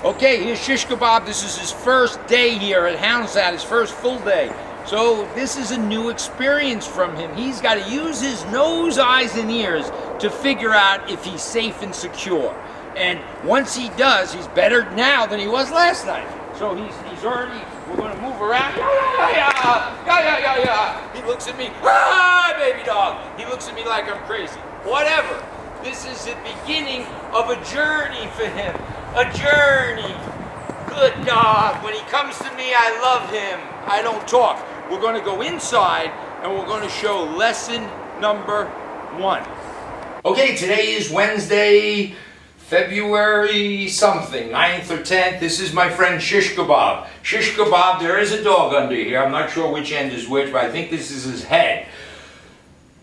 Okay, here's Shishkabob. This is his first day here at Hounds Town, his first full day. So this is a new experience from him. He's got to use his nose, eyes, and ears to figure out if he's safe and secure. And once he does, he's better now than he was last night. So he's already, we're going to move around. Yeah. He looks at me, ah, baby dog. He looks at me like I'm crazy. Whatever. This is the beginning of a journey for him. A journey. Good dog. When he comes to me, I love him. I don't talk. We're going to go inside and we're going to show lesson number 1. Okay, today is Wednesday, February something, 9th or 10th. This is my friend Shishkabob. Shishkabob, there is a dog under here. I'm not sure which end is which, but I think this is his head.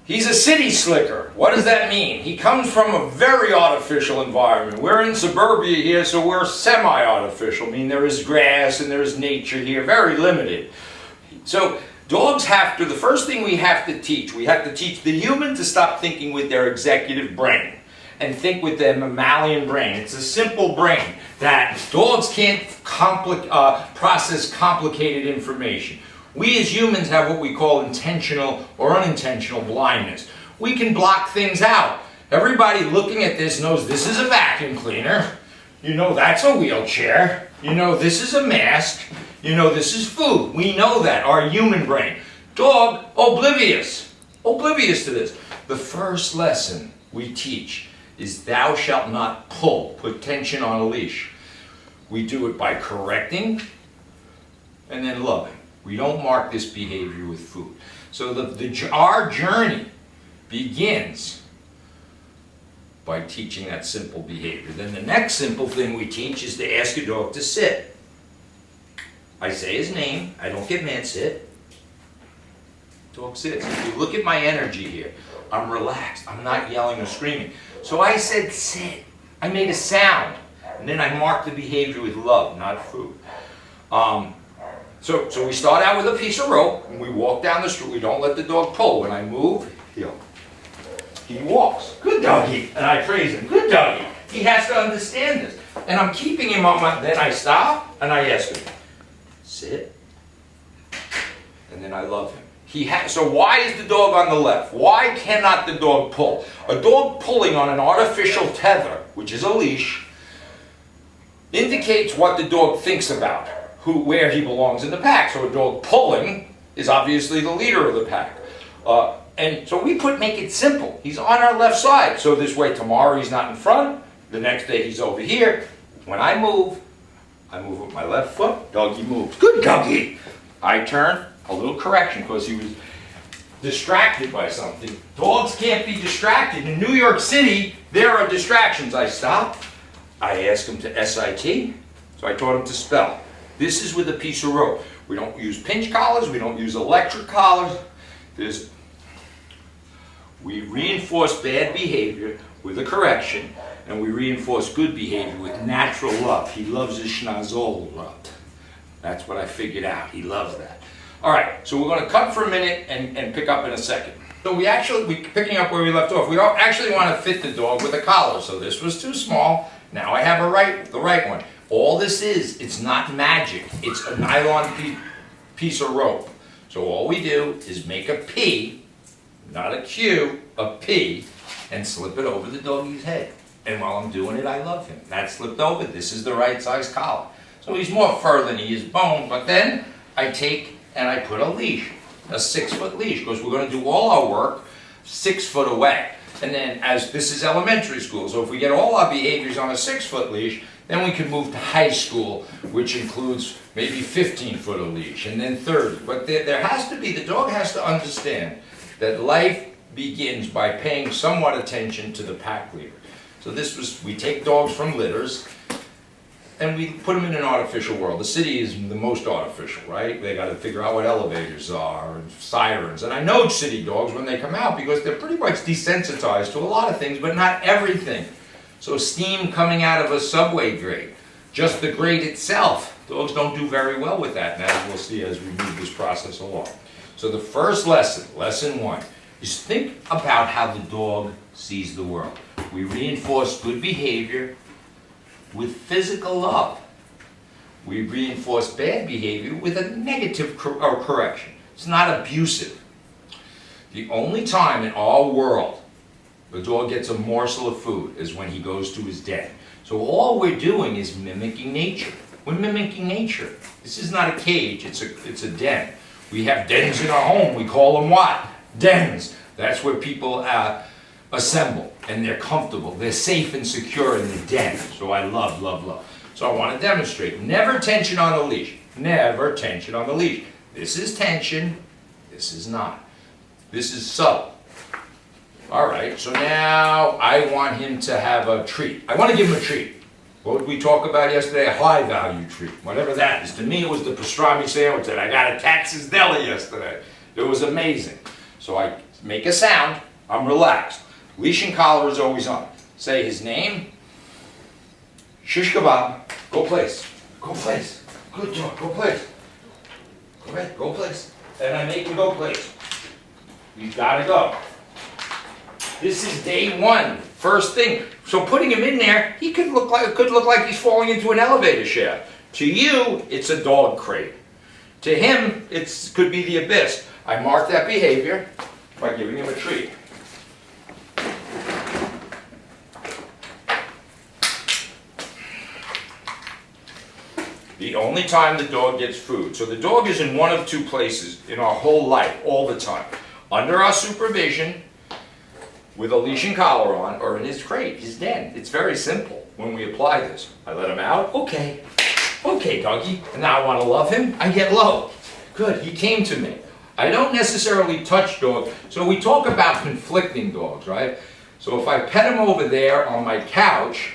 He's a city slicker. What does that mean? He comes from a very artificial environment. We're in suburbia here, so we're semi-artificial. I mean, there is grass and there is nature here, very limited. So dogs have to, the first thing we have to teach the human to stop thinking with their executive brain and think with their mammalian brain. It's a simple brain that dogs can't process complicated information. We as humans have what we call intentional or unintentional blindness. We can block things out. Everybody looking at this knows this is a vacuum cleaner. You know that's a wheelchair. You know this is a mask. You know this is food. We know that, our human brain. Dog, oblivious to this. The first lesson we teach is thou shalt not pull, put tension on a leash. We do it by correcting and then loving. We don't mark this behavior with food. So our journey begins by teaching that simple behavior. Then the next simple thing we teach is to ask a dog to sit. I say his name. I don't get mad. Sit. Dog sits. If you look at my energy here, I'm relaxed. I'm not yelling or screaming. So I said sit. I made a sound. And then I marked the behavior with love, not food. So we start out with a piece of rope, and we walk down the street. We don't let the dog pull. When I move, he walks. Good doggy. And I praise him. Good doggy. He has to understand this. And I'm keeping him on my, then I stop, and I ask him, sit. And then I love him. So why is the dog on the left? Why cannot the dog pull? A dog pulling on an artificial tether, which is a leash, indicates what the dog thinks about. Where he belongs in the pack. So a dog pulling is obviously the leader of the pack. And so we make it simple. He's on our left side. So this way tomorrow he's not in front. The next day he's over here. When I move with my left foot. Doggy moves. Good doggy. I turn. A little correction because he was distracted by something. Dogs can't be distracted. In New York City, there are distractions. I stop. I ask him to SIT. So I taught him to spell. This is with a piece of rope. We don't use pinch collars. We don't use electric collars. We reinforce bad behavior with a correction, and we reinforce good behavior with natural love. He loves his schnozzle rubbed. That's what I figured out. He loves that. All right, so we're going to cut for a minute and pick up in a second. So picking up where we left off, we don't actually want to fit the dog with a collar. So this was too small. Now I have the right one. All this is, it's not magic. It's a nylon piece of rope. So all we do is make a P, not a Q, a P, and slip it over the doggy's head. And while I'm doing it, I love him. That's slipped over. This is the right size collar. So he's more fur than he is bone. But then I take and I put a leash, a 6-foot leash, because we're going to do all our work 6 foot away. And then as this is elementary school, so if we get all our behaviors on a 6-foot leash, then we can move to high school, which includes maybe 15-foot of leash, and then 30. But there has to be, the dog has to understand that life begins by paying somewhat attention to the pack leader. So we take dogs from litters, and we put them in an artificial world. The city is the most artificial, right? They got to figure out what elevators are, and sirens. And I know city dogs when they come out because they're pretty much desensitized to a lot of things, but not everything. So steam coming out of a subway grate, just the grate itself, dogs don't do very well with that, and as we'll see as we move this process along. So the first lesson, lesson 1, is think about how the dog sees the world. We reinforce good behavior with physical love. We reinforce bad behavior with a negative correction. It's not abusive. The only time in our world the dog gets a morsel of food is when he goes to his den. So all we're doing is mimicking nature. We're mimicking nature. This is not a cage, it's a den. We have dens in our home. We call them what? Dens. That's where people assemble, and they're comfortable. They're safe and secure in the den. So I love, love, love. So I want to demonstrate. Never tension on the leash. Never tension on the leash. This is tension. This is not. This is subtle. All right, so now I want him to have a treat. I want to give him a treat. What did we talk about yesterday? A high value treat, whatever that is. To me, it was the pastrami sandwich that I got at Texas Deli yesterday. It was amazing. So I make a sound. I'm relaxed. Leash and collar is always on. Say his name. Shishkabob. Go place. Go place. Good dog. Go place. Go ahead. Go place. And I make him go place. He's got to go. This is day one. First thing. So putting him in there, he could look like he's falling into an elevator shaft. To you, it's a dog crate. To him, it could be the abyss. I mark that behavior by giving him a treat. The only time the dog gets food. So the dog is in one of two places in our whole life, all the time. Under our supervision, with a leash and collar on, or in his crate, his den. It's very simple when we apply this. I let him out. Okay. Okay, doggy. And now I want to love him. I get low. Good. He came to me. I don't necessarily touch dogs. So we talk about conflicting dogs, right? So if I pet him over there on my couch,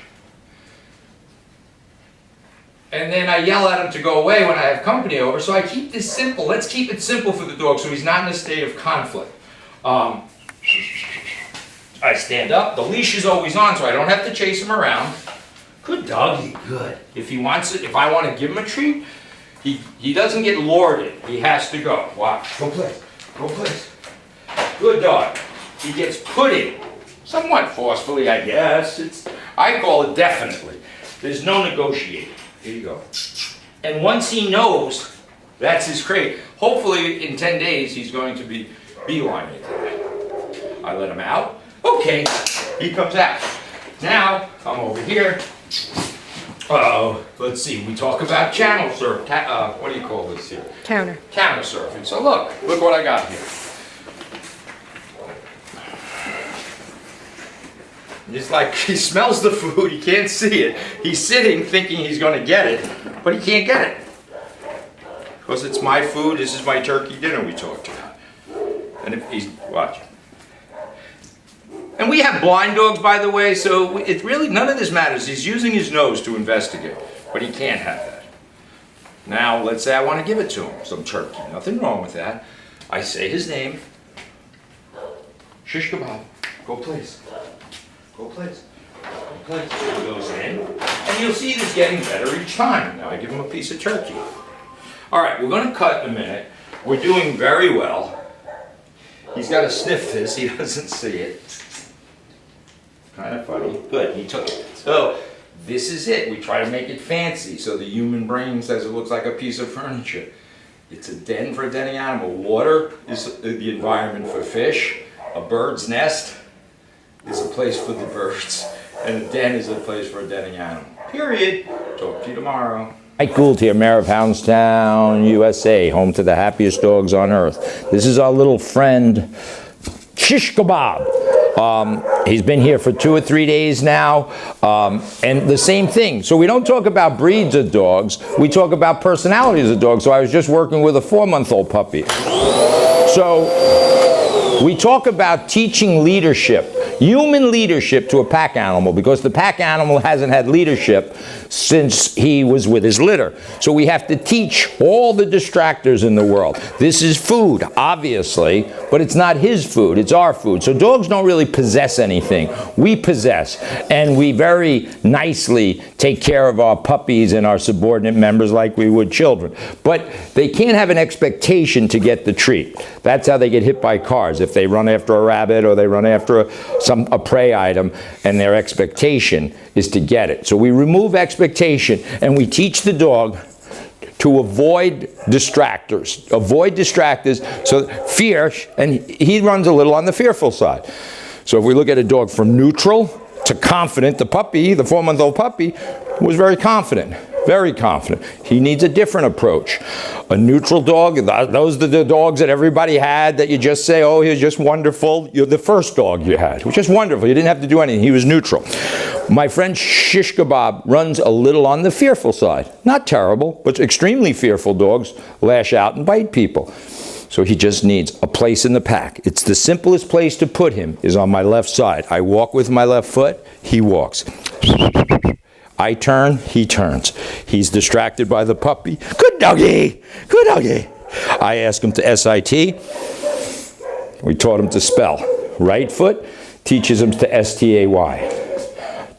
and then I yell at him to go away when I have company over, so I keep this simple. Let's keep it simple for the dog so he's not in a state of conflict. I stand up. The leash is always on, so I don't have to chase him around. Good doggy, good. If he wants it, if I want to give him a treat, he doesn't get lorded. He has to go. Watch. Go play. Go play. Good dog. He gets put in, somewhat forcefully, I guess. I call it definitely. There's no negotiating. Here you go. And once he knows that's his crate, hopefully in 10 days he's going to be beelining it. I let him out. Okay, he comes out. Now, I'm over here. Let's see, we talk about channel surf. What do you call this here? Counter. Counter surfing. So look what I got here. It's like he smells the food, he can't see it. He's sitting thinking he's going to get it, but he can't get it. Because it's my food, this is my turkey dinner we talked about. And if he's, watch. And we have blind dogs, by the way, so it's really, none of this matters. He's using his nose to investigate, but he can't have that. Now, let's say I want to give it to him, some turkey. Nothing wrong with that. I say his name. Shishkabob. Go please. Go please. Go please. He goes in, and you'll see this getting better each time. Now I give him a piece of turkey. All right, we're going to cut in a minute. We're doing very well. He's got to sniff this. He doesn't see it. Kind of funny. Good, he took it. So this is it. We try to make it fancy so the human brain says it looks like a piece of furniture. It's a den for a denning animal. Water is the environment for fish. A bird's nest is a place for the birds. And a den is a place for a denning animal. Period. Talk to you tomorrow. Mike Gould here, Mayor of Hounds Town USA, home to the happiest dogs on earth. This is our little friend, Shishkabob. He's been here for 2 or 3 days now, and the same thing. So we don't talk about breeds of dogs, we talk about personalities of dogs. So I was just working with a 4-month-old puppy. So we talk about teaching leadership, human leadership to a pack animal, because the pack animal hasn't had leadership since he was with his litter. So we have to teach all the distractors in the world. This is food, obviously, but it's not his food, it's our food. So dogs don't really possess anything. We possess, and we very nicely take care of our puppies and our subordinate members like we would children. But they can't have an expectation to get the treat. That's how they get hit by cars. If they run after a rabbit or they run after a prey item, and their expectation is to get it. So we remove expectation and we teach the dog to avoid distractors. Avoid distractors. So fear, and he runs a little on the fearful side. So if we look at a dog from neutral to confident, the puppy, the 4-month-old puppy, was very confident. Very confident. He needs a different approach. A neutral dog, those are the dogs that everybody had that you just say, oh, he's just wonderful. You're the first dog you had. It was just wonderful. You didn't have to do anything. He was neutral. My friend Shishkabob runs a little on the fearful side. Not terrible, but extremely fearful dogs lash out and bite people. So he just needs a place in the pack. It's the simplest place to put him is on my left side. I walk with my left foot, he walks. I turn, he turns. He's distracted by the puppy. Good doggy, good doggy. I ask him to SIT. We taught him to spell. Right foot teaches him to STAY.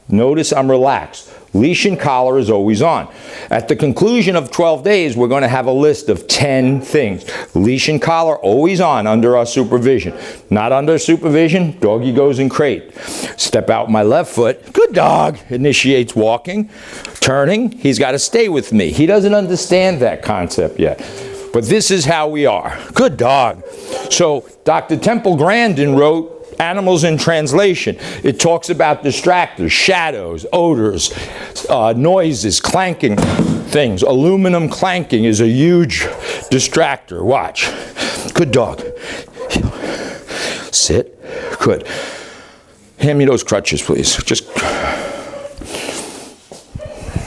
Notice I'm relaxed. Leash and collar is always on. At the conclusion of 12 days, we're going to have a list of 10 things. Leash and collar always on under our supervision. Not under supervision, doggy goes in crate. Step out my left foot. Good dog. Initiates walking. Turning. He's got to stay with me. He doesn't understand that concept yet. But this is how we are. Good dog. So Dr. Temple Grandin wrote Animals in Translation. It talks about distractors, shadows, odors, noises, clanking things. Aluminum clanking is a huge distractor. Watch. Good dog. Sit. Good. Hand me those crutches, please. Just.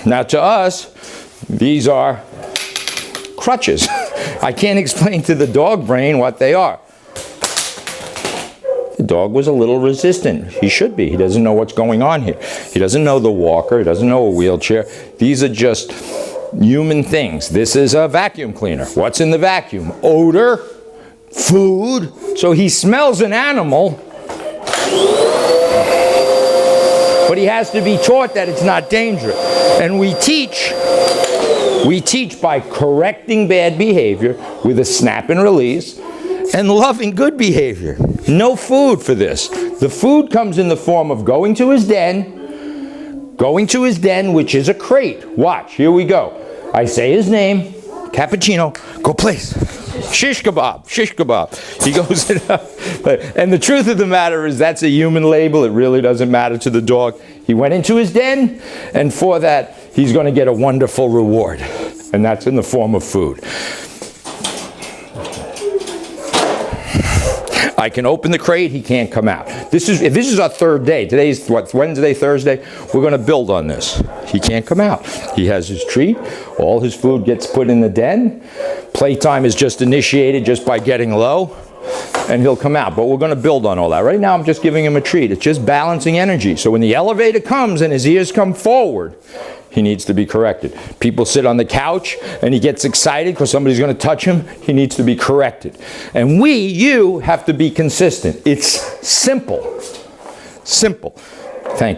Now to us, these are crutches. I can't explain to the dog brain what they are. The dog was a little resistant. He should be. He doesn't know what's going on here. He doesn't know the walker. He doesn't know a wheelchair. These are just human things. This is a vacuum cleaner. What's in the vacuum? Odor, food. So he smells an animal, but he has to be taught that it's not dangerous. And we teach by correcting bad behavior with a snap and release and loving good behavior. No food for this. The food comes in the form of going to his den, which is a crate. Watch, here we go. I say his name, Cappuccino, go place. Shishkabob, Shishkabob. He goes it up. And the truth of the matter is that's a human label. It really doesn't matter to the dog. He went into his den, and for that, he's going to get a wonderful reward. And that's in the form of food. I can open the crate, he can't come out. If this is our third day, today's what, Wednesday, Thursday, we're going to build on this. He can't come out. He has his treat, all his food gets put in the den, playtime is just initiated just by getting low, and he'll come out. But we're going to build on all that. Right now I'm just giving him a treat. It's just balancing energy. So when the elevator comes and his ears come forward, he needs to be corrected. People sit on the couch and he gets excited because somebody's going to touch him. He needs to be corrected. And you have to be consistent. It's simple. Simple. Thank you.